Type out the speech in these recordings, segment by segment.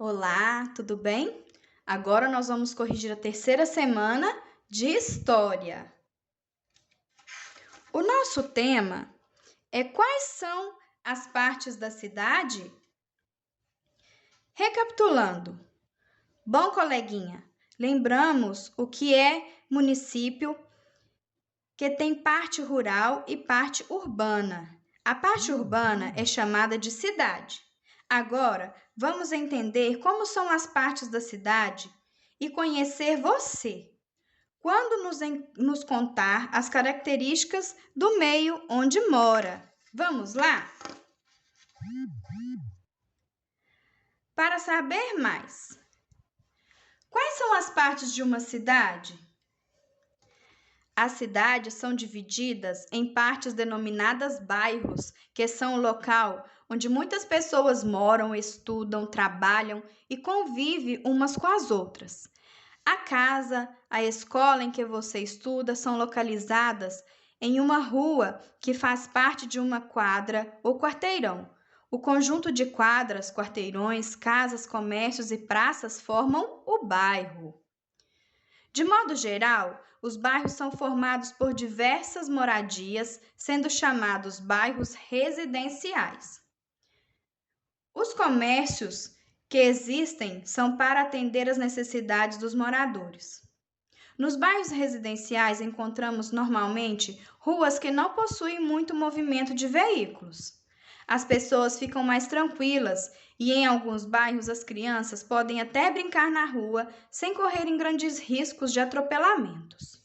Olá, tudo bem? Agora nós vamos corrigir a terceira semana de História. O nosso tema é quais são as partes da cidade? Recapitulando. Bom, coleguinha, lembramos o que é município, que tem parte rural e parte urbana. A parte urbana é chamada de cidade. Agora, vamos entender como são as partes da cidade e conhecer você, quando nos contar as características do meio onde mora. Vamos lá? Para saber mais, quais são as partes de uma cidade? As cidades são divididas em partes denominadas bairros, que são o local onde muitas pessoas moram, estudam, trabalham e convivem umas com as outras. A casa, a escola em que você estuda são localizadas em uma rua que faz parte de uma quadra ou quarteirão. O conjunto de quadras, quarteirões, casas, comércios e praças formam o bairro. De modo geral, os bairros são formados por diversas moradias, sendo chamados bairros residenciais. Os comércios que existem são para atender às necessidades dos moradores. Nos bairros residenciais encontramos normalmente ruas que não possuem muito movimento de veículos. As pessoas ficam mais tranquilas e em alguns bairros as crianças podem até brincar na rua sem correrem grandes riscos de atropelamentos.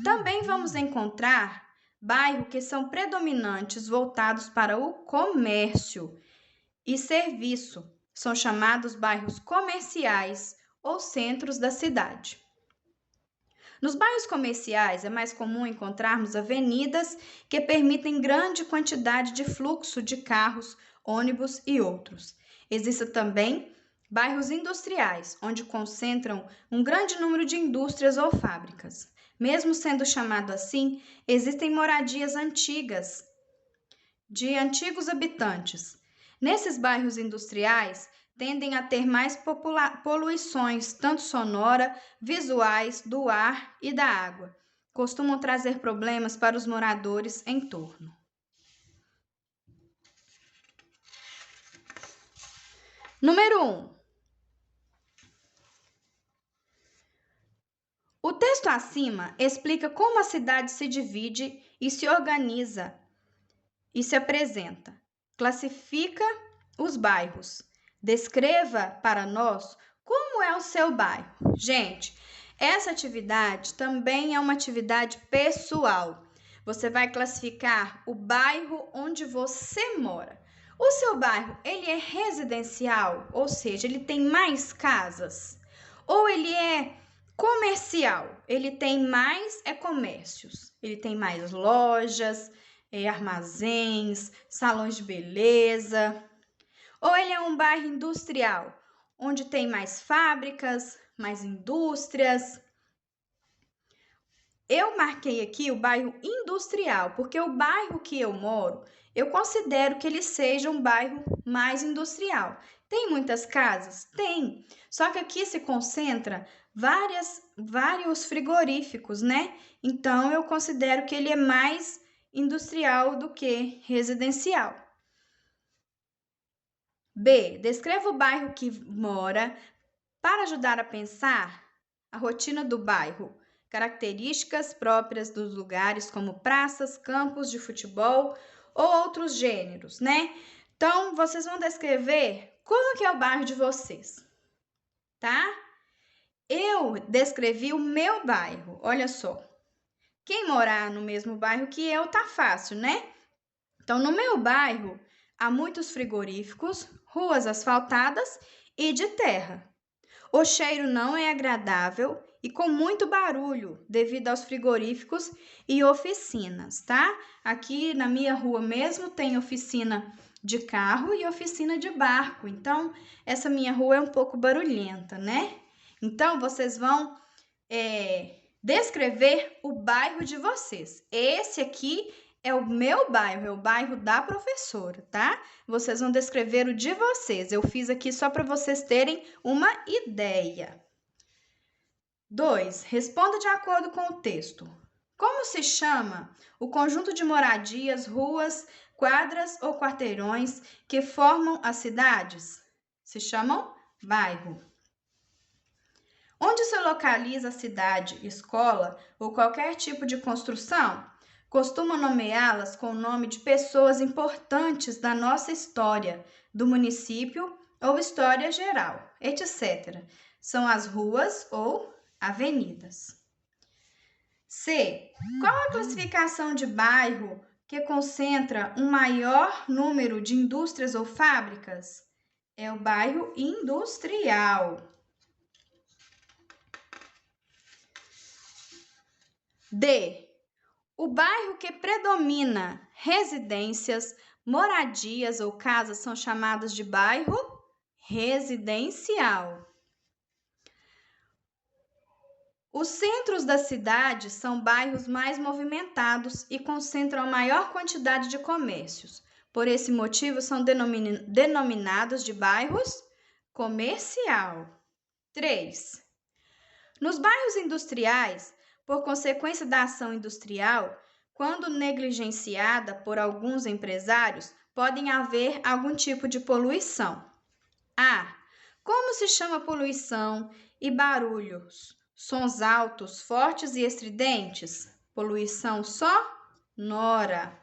Também vamos encontrar bairros que são predominantes voltados para o comércio e serviço. São chamados bairros comerciais ou centros da cidade. Nos bairros comerciais é mais comum encontrarmos avenidas que permitem grande quantidade de fluxo de carros, ônibus e outros. Existem também bairros industriais, onde concentram um grande número de indústrias ou fábricas. Mesmo sendo chamado assim, existem moradias antigas de antigos habitantes. Nesses bairros industriais, tendem a ter mais poluições, tanto sonora, visuais, do ar e da água. Costumam trazer problemas para os moradores em torno. Número 1. O texto acima explica como a cidade se divide e se organiza e se apresenta. Classifica os bairros. Descreva para nós como é o seu bairro. Gente, essa atividade também é uma atividade pessoal. Você vai classificar o bairro onde você mora. O seu bairro, ele é residencial, ou seja, ele tem mais casas? Ou ele é comercial? Ele tem mais comércios. Ele tem mais lojas, armazéns, salões de beleza. Ou ele é um bairro industrial, onde tem mais fábricas, mais indústrias. Eu marquei aqui o bairro industrial, porque o bairro que eu moro, eu considero que ele seja um bairro mais industrial. Tem muitas casas? Tem. Só que aqui se concentra vários frigoríficos, né? Então, eu considero que ele é mais industrial do que residencial. B. Descreva o bairro que mora para ajudar a pensar a rotina do bairro. Características próprias dos lugares como praças, campos de futebol ou outros gêneros, né? Então, vocês vão descrever como que é o bairro de vocês, tá? Eu descrevi o meu bairro, olha só. Quem morar no mesmo bairro que eu tá fácil, né? Então, no meu bairro, há muitos frigoríficos, ruas asfaltadas e de terra. O cheiro não é agradável e com muito barulho devido aos frigoríficos e oficinas, tá? Aqui na minha rua mesmo tem oficina de carro e oficina de barco. Então, essa minha rua é um pouco barulhenta, né? Então, vocês vão descrever o bairro de vocês. Esse aqui é o meu bairro, é o bairro da professora, tá? Vocês vão descrever o de vocês. Eu fiz aqui só para vocês terem uma ideia. 2. Responda de acordo com o texto. Como se chama o conjunto de moradias, ruas, quadras ou quarteirões que formam as cidades? Se chamam bairro. Onde se localiza a cidade, escola ou qualquer tipo de construção? Costumam nomeá-las com o nome de pessoas importantes da nossa história, do município ou história geral, etc. São as ruas ou avenidas. C. Qual a classificação de bairro que concentra um maior número de indústrias ou fábricas? É o bairro industrial. D. O bairro que predomina residências, moradias ou casas são chamados de bairro residencial. Os centros da cidade são bairros mais movimentados e concentram a maior quantidade de comércios. Por esse motivo, são denominados de bairros comercial. 3. Nos bairros industriais, por consequência da ação industrial, quando negligenciada por alguns empresários, podem haver algum tipo de poluição. A. Como se chama poluição e barulhos? Sons altos, fortes e estridentes? Poluição sonora.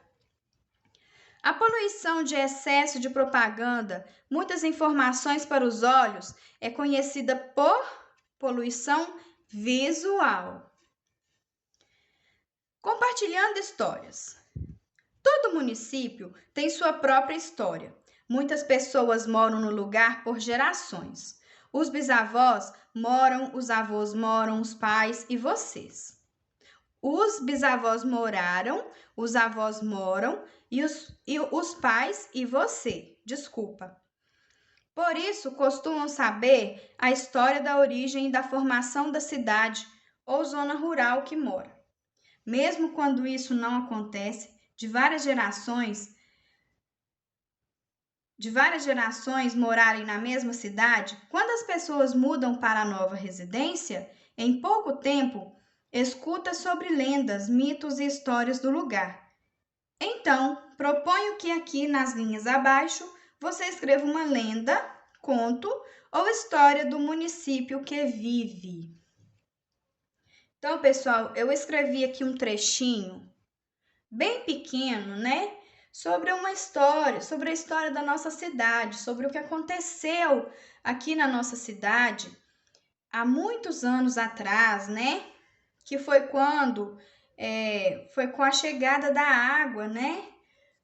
A poluição de excesso de propaganda, muitas informações para os olhos, é conhecida por poluição visual. Compartilhando histórias. Todo município tem sua própria história. Muitas pessoas moram no lugar por gerações. Os bisavós moram, os avós moram, os pais e vocês. Os bisavós moraram, os avós moram e os pais e você. Desculpa. Por isso, costumam saber a história da origem e da formação da cidade ou zona rural que mora. Mesmo quando isso não acontece, de várias gerações morarem na mesma cidade, quando as pessoas mudam para a nova residência, em pouco tempo, escuta sobre lendas, mitos e histórias do lugar. Então, proponho que aqui nas linhas abaixo você escreva uma lenda, conto ou história do município que vive. Então, pessoal, eu escrevi aqui um trechinho bem pequeno, né? Sobre uma história, sobre a história da nossa cidade, sobre o que aconteceu aqui na nossa cidade há muitos anos atrás, né? Que foi quando foi com a chegada da água, né?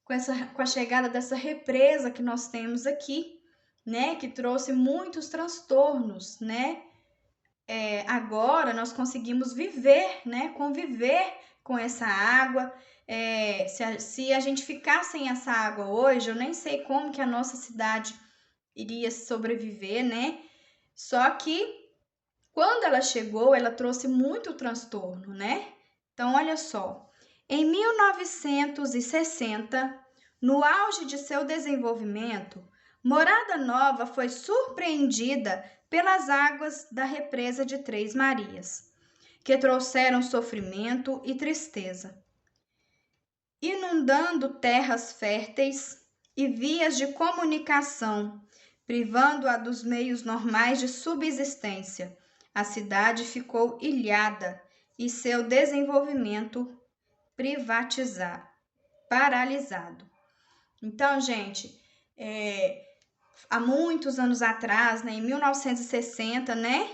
Com a chegada dessa represa que nós temos aqui, né? Que trouxe muitos transtornos, né? Agora nós conseguimos viver, né? Conviver com essa água. Se a gente ficar sem essa água hoje, eu nem sei como que a nossa cidade iria sobreviver, né? Só que quando ela chegou, ela trouxe muito transtorno, né? Então, olha só. Em 1960, no auge de seu desenvolvimento, Morada Nova foi surpreendida pelas águas da represa de Três Marias, que trouxeram sofrimento e tristeza, inundando terras férteis e vias de comunicação, privando-a dos meios normais de subsistência. A cidade ficou ilhada e seu desenvolvimento paralisado. Então, gente, há muitos anos atrás, né, em 1960, né,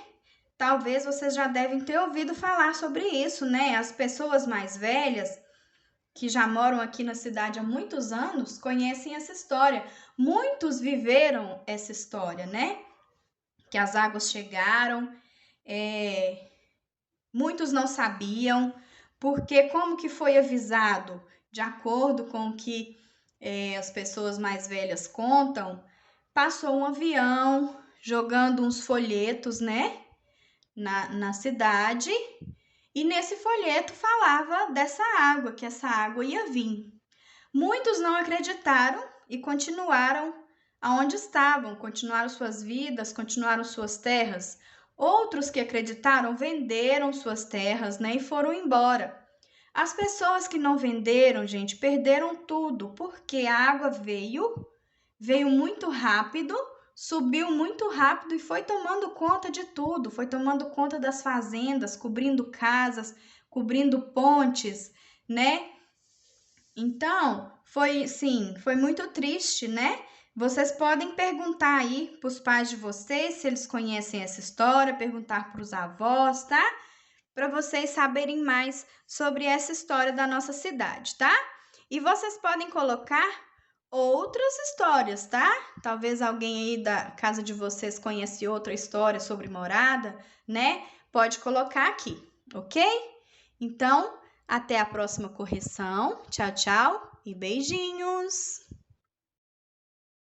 talvez vocês já devem ter ouvido falar sobre isso, né? As pessoas mais velhas que já moram aqui na cidade há muitos anos conhecem essa história. Muitos viveram essa história, né? Que as águas chegaram, muitos não sabiam, porque como que foi avisado? De acordo com o que as pessoas mais velhas contam, passou um avião jogando uns folhetos, né? Na cidade, E nesse folheto falava dessa água, que essa água ia vir. Muitos não acreditaram e continuaram aonde estavam, continuaram suas vidas, continuaram suas terras. Outros que acreditaram venderam suas terras, né, e foram embora. As pessoas que não venderam, gente, perderam tudo, porque a água veio muito rápido, subiu muito rápido e foi tomando conta de tudo, foi tomando conta das fazendas, cobrindo casas, cobrindo pontes, né? Então, foi muito triste, né? Vocês podem perguntar aí para os pais de vocês se eles conhecem essa história, perguntar para os avós, tá? Para vocês saberem mais sobre essa história da nossa cidade, tá? E vocês podem colocar outras histórias, tá? Talvez alguém aí da casa de vocês conhece outra história sobre morada, né? Pode colocar aqui, ok? Então, até a próxima correção. Tchau, tchau e beijinhos!